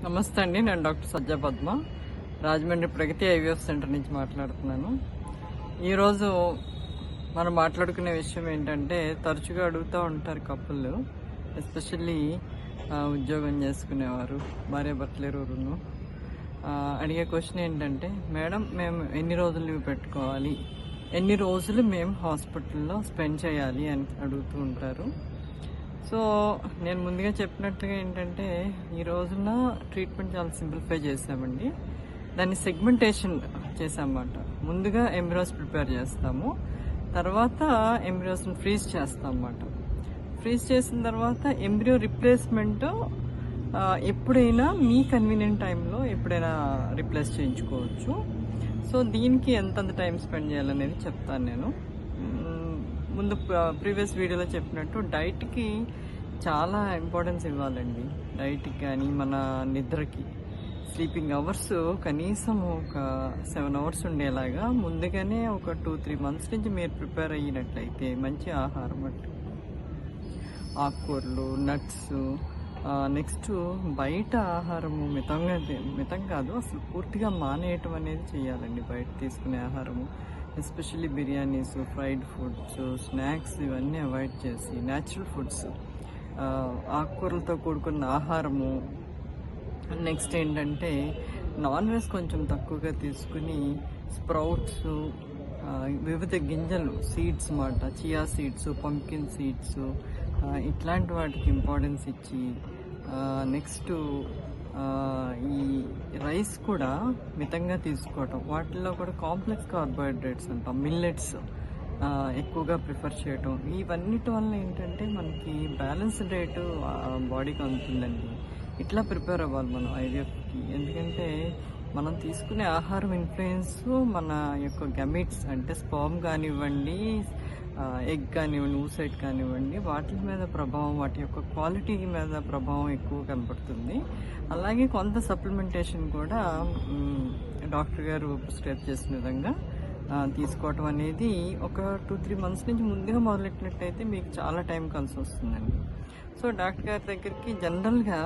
నమస్తే అండి. నేను డాక్టర్ సజ్జా పద్మ, రాజమండ్రి ప్రగతి ఐవీఎఫ్ సెంటర్ నుంచి మాట్లాడుతున్నాను. ఈరోజు మనం మాట్లాడుకునే విషయం ఏంటంటే, తరచుగా అడుగుతూ ఉంటారు కపుల్, ఎస్పెషల్లీ ఉద్యోగం చేసుకునేవారు, భార్యాభర్తలు ఇరువురును. అడిగే క్వశ్చన్ ఏంటంటే, మేడం మేము ఎన్ని రోజులు లీవ్ పెట్టుకోవాలి, ఎన్ని రోజులు మేము హాస్పిటల్లో స్పెండ్ చేయాలి అని అడుగుతూ ఉంటారు. సో నేను ముందుగా చెప్పినట్టుగా ఏంటంటే, ఈ రోజున ట్రీట్మెంట్ చాలా సింప్లిఫై చేసామండి. దాన్ని సెగ్మెంటేషన్ చేసామన్నమాట. ముందుగా ఎంబ్రియోస్ ప్రిపేర్ చేస్తాము, తర్వాత ఎంబ్రియోస్ని ఫ్రీజ్ చేస్తాం అన్నమాట. ఫ్రీజ్ చేసిన తర్వాత ఎంబ్రియో రిప్లేస్మెంట్ ఎప్పుడైనా మీ కన్వీనియంట్ టైంలో ఎప్పుడైనా రిప్లేస్ చేయించుకోవచ్చు. సో దీనికి ఎంతంత టైం స్పెండ్ చేయాలనేది చెప్తాను నేను. ముందు ప్రీవియస్ వీడియోలో చెప్పినట్టు డైట్కి చాలా ఇంపార్టెన్స్ ఇవ్వాలండి. డైట్కి కానీ మన నిద్రకి, స్లీపింగ్ అవర్స్ కనీసం ఒక 7 అవర్స్ ఉండేలాగా ముందుగానే ఒక 2-3 months నుంచి మీరు ప్రిపేర్ అయినట్లయితే, మంచి ఆహారం అంటే ఆకుకూరలు, నట్స్, నెక్స్ట్ బయట ఆహారము మితం కాదు, అసలు పూర్తిగా మానేయటం అనేది చేయాలండి. బయట తీసుకునే ఆహారము, especially biryanis, fried foods, snacks ఇవన్నీ అవాయిడ్ చేసి న్యాచురల్ ఫుడ్స్, ఆకుకూరలతో కూడుకున్న ఆహారము. నెక్స్ట్ ఏంటంటే, నాన్ వెజ్ కొంచెం తక్కువగా తీసుకుని స్ప్రౌట్స్, వివిధ గింజలు, సీడ్స్ మాట, చియా సీడ్స్, పంకిన్ సీడ్స్, ఇట్లాంటి వాటికి ఇంపార్టెన్స్ ఇచ్చి, నెక్స్ట్ ఈ రైస్ కూడా మితంగా తీసుకోవటం. వాటిల్లో కూడా కాంప్లెక్స్ కార్బోహైడ్రేట్స్ అంటాం, మిల్లెట్స్ ఎక్కువగా ప్రిఫర్ చేయటం. ఇవన్నిటి వల్ల ఏంటంటే మనకి బ్యాలెన్స్ డైట్ బాడీకి అందుతుందండి. ఇట్లా ప్రిపేర్ అవ్వాలి మనం ఐవీఎఫ్కి. ఎందుకంటే మనం తీసుకునే ఆహారం ఇన్ఫ్లుయెన్స్ మన యొక్క గమిట్స్ అంటే స్పర్మ్ కానివ్వండి, ఎగ్ కానివ్వండి, ఊసైట్ కానివ్వండి, వాటి మీద ప్రభావం, వాటి యొక్క క్వాలిటీ మీద ప్రభావం ఎక్కువ కనపడుతుంది. అలాగే కొంత సప్లిమెంటేషన్ కూడా డాక్టర్ గారు ప్రిస్క్రైబ్ చేసిన విధంగా తీసుకోవటం అనేది ఒక 2-3 months నుంచి ముందుగా మొదలెట్టినట్టయితే మీకు చాలా టైం కలిసి వస్తుందండి. సో డాక్టర్ గారి దగ్గరికి జనరల్గా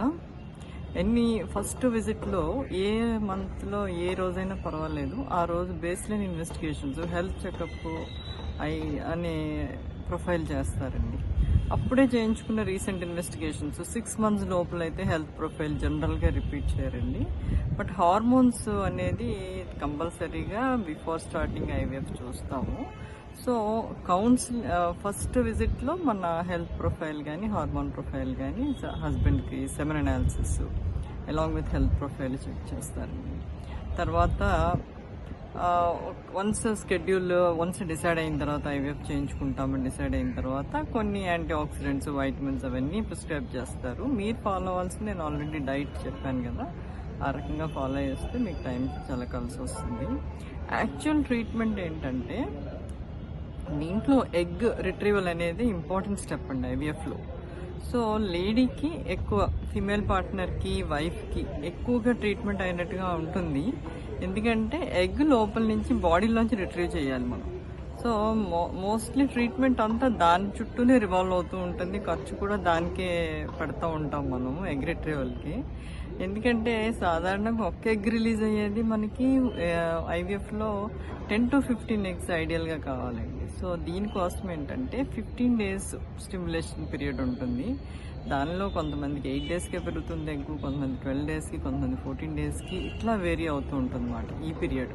ఫస్ట్ విజిట్లో ఏ మంత్లో ఏ రోజైనా పర్వాలేదు, ఆ రోజు బేస్లైన్ ఇన్వెస్టిగేషన్స్, హెల్త్ చెకప్ అనే ప్రొఫైల్ చేస్తారండి. అప్పుడే చేయించుకున్న రీసెంట్ ఇన్వెస్టిగేషన్స్ 6 months లోపలైతే హెల్త్ ప్రొఫైల్ జనరల్గా రిపీట్ చేయరండి. బట్ హార్మోన్స్ అనేది కంపల్సరీగా బిఫోర్ స్టార్టింగ్ ఐవీఎఫ్ చూస్తాము. సో ఫస్ట్ విజిట్లో మన హెల్త్ ప్రొఫైల్ కానీ, హార్మోన్ ప్రొఫైల్ కానీ, హస్బెండ్కి semen analysis along with health profile check చేస్తారండి. తర్వాత వన్స్ డిసైడ్ అయిన తర్వాత, ఐవీఎఫ్ చేయించుకుంటామని డిసైడ్ అయిన తర్వాత కొన్ని యాంటీ ఆక్సిడెంట్స్, వైటమిన్స్ అవన్నీ ప్రిస్క్రైబ్ చేస్తారు. మీరు ఫాలో అవ్వాల్సింది, నేను ఆల్రెడీ డైట్ చెప్పాను కదా, ఆ రకంగా ఫాలో చేస్తే మీకు టైం చాలా కలిసి వస్తుంది. యాక్చువల్ ట్రీట్మెంట్ ఏంటంటే, దీంట్లో ఎగ్ రిట్రీవల్ అనేది ఇంపార్టెంట్ స్టెప్ అండి ఐవీఎఫ్లో. సో లేడీకి ఎక్కువ, ఫీమేల్ పార్ట్నర్కి, వైఫ్కి ఎక్కువగా ట్రీట్మెంట్ అయినట్టుగా ఉంటుంది. ఎందుకంటే ఎగ్ లోపల నుంచి బాడీలోంచి రిట్రీవ్ చేయాలి మనం. సో మోస్ట్లీ ట్రీట్మెంట్ అంతా దాని చుట్టూనే రివాల్వ్ అవుతూ ఉంటుంది. ఖర్చు కూడా దానికే పెడతా ఉంటాం మనం ఎగ్ రిట్రీవల్కి. ఎందుకంటే సాధారణంగా ఒక్క ఎగ్ రిలీజ్ అయ్యేది మనకి ఐవీఎఫ్లో 10 to 15 eggs ఐడియల్గా కావాలండి. సో దీనికోసం ఏంటంటే 15 days స్టిమ్యులేషన్ పీరియడ్ ఉంటుంది. దానిలో కొంతమందికి 8 daysకే పెరుగుతుంది ఎగ్గు, కొంతమంది 12 daysకి, కొంతమంది 14 daysకి, ఇట్లా వేరీ అవుతూ ఉంటుంది అన్నమాట ఈ period.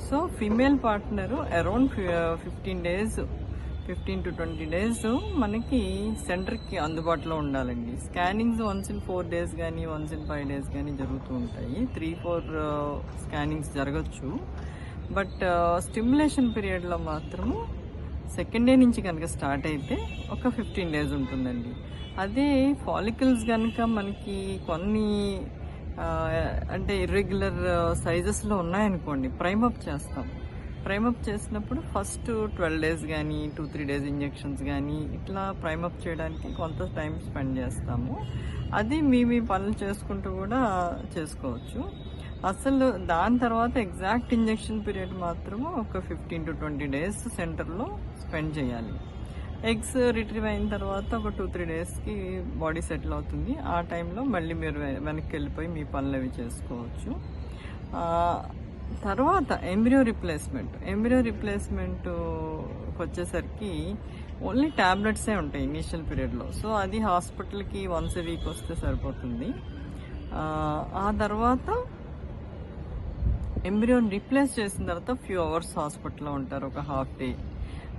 So female partner around 15 days, 15 to 20 days మనకి సెంటర్కి అందుబాటులో ఉండాలండి. స్కానింగ్స్ once in 4 days కానీ, once in 5 days కానీ జరుగుతూ ఉంటాయి. 3-4 స్కానింగ్స్ జరగచ్చు. బట్ స్టిమ్యులేషన్ పీరియడ్లో మాత్రము సెకండ్ డే నుంచి కనుక స్టార్ట్ అయితే ఒక 15 days ఉంటుందండి. అదే ఫాలికల్స్ కనుక మనకి కొన్ని అంటే ఇర్రెగ్యులర్ సైజెస్లో ఉన్నాయనుకోండి, ప్రైమప్ చేస్తాం. ప్రైమప్ చేసినప్పుడు ఫస్ట్ 12 days కానీ, 2-3 days ఇంజెక్షన్స్ కానీ, ఇట్లా ప్రైమప్ చేయడానికి కొంత టైం స్పెండ్ చేస్తాము. అది మీ పనులు చేసుకుంటూ కూడా చేసుకోవచ్చు. అసలు దాని తర్వాత ఎగ్జాక్ట్ ఇంజెక్షన్ పీరియడ్ మాత్రము ఒక 15 to 20 days సెంటర్లో స్పెండ్ చేయాలి. ఎగ్స్ రిట్రీవ్ అయిన తర్వాత ఒక 2-3 డేస్కి బాడీ సెటిల్ అవుతుంది. ఆ టైంలో మళ్ళీ మీరు వెనక్కి వెళ్ళిపోయి మీ పనులు అవి చేసుకోవచ్చు. తర్వాత ఎంబ్రియో రిప్లేస్మెంట్కి వచ్చేసరికి ఓన్లీ ట్యాబ్లెట్సే ఉంటాయి ఇనీషియల్ పీరియడ్లో. సో అది హాస్పిటల్కి వన్స్ ఎ వీక్ వస్తే సరిపోతుంది. ఆ తర్వాత ఎంబ్రియోని రీప్లేస్ చేసిన తర్వాత ఫ్యూ అవర్స్ హాస్పిటల్లో ఉంటారు, ఒక హాఫ్ డే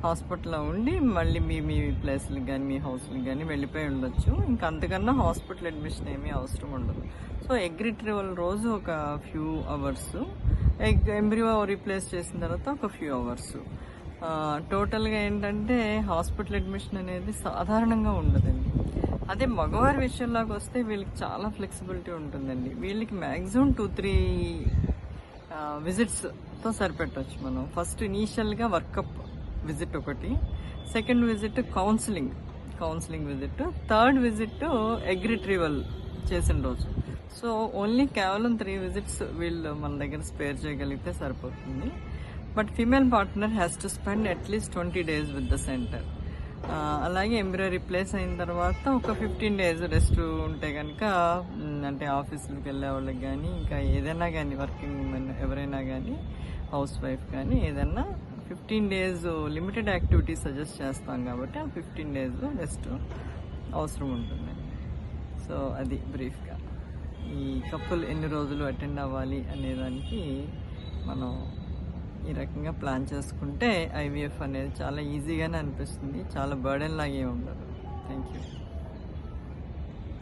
హాస్పిటల్లో ఉండి మళ్ళీ మీ ప్లేస్లకి కానీ మీ హౌస్లకి కానీ వెళ్ళిపోయి ఉండొచ్చు. ఇంకా అంతకన్నా హాస్పిటల్ అడ్మిషన్ ఏమీ అవసరం ఉండదు. సో ఎగ్ రిట్రీవల్ రోజు ఒక ఫ్యూ అవర్స్, ఎంబ్రియో రీప్లేస్ చేసిన తర్వాత ఒక ఫ్యూ అవర్స్. టోటల్గా ఏంటంటే హాస్పిటల్ అడ్మిషన్ అనేది సాధారణంగా ఉండదండి. అదే మగవారి విషయంలోకి వస్తే వీళ్ళకి చాలా ఫ్లెక్సిబిలిటీ ఉంటుందండి. వీళ్ళకి మ్యాక్సిమం 2-3 విజిట్స్తో సరిపెట్టవచ్చు మనం. ఫస్ట్ ఇనీషియల్గా వర్కప్ విజిట్ ఒకటి, second visit counselling visit, third visit egg retrieval చేసిన రోజు. సో ఓన్లీ కేవలం 3 విజిట్స్ వీళ్ళు మన దగ్గర స్పేర్ చేయగలిగితే సరిపోతుంది. But female partner has to spend at least 20 days with the centre. అలాగే ఎంబ్రియో రిప్లేస్ అయిన తర్వాత ఒక 15 days రెస్ట్ ఉంటే కనుక, అంటే ఆఫీసులకు వెళ్ళే వాళ్ళకి కానీ ఇంకా ఏదైనా కానీ వర్కింగ్ ఉమెన్ ఎవరైనా కానీ హౌస్ వైఫ్ కానీ ఏదైనా 15 days లిమిటెడ్ యాక్టివిటీస్ సజెస్ట్ చేస్తాం కాబట్టి ఆ 15 days రెస్ట్ అవసరం ఉంటుంది. సో అది బ్రీఫ్గా ఈ కపుల్ ఎన్ని రోజులు అటెండ్ అవ్వాలి అనేదానికి మనం ఈ రకంగా ప్లాన్ చేసుకుంటే ఐవీఎఫ్ అనేది చాలా ఈజీగానే అనిపిస్తుంది, చాలా బర్డెన్ లాగే ఉండదు. Thank you.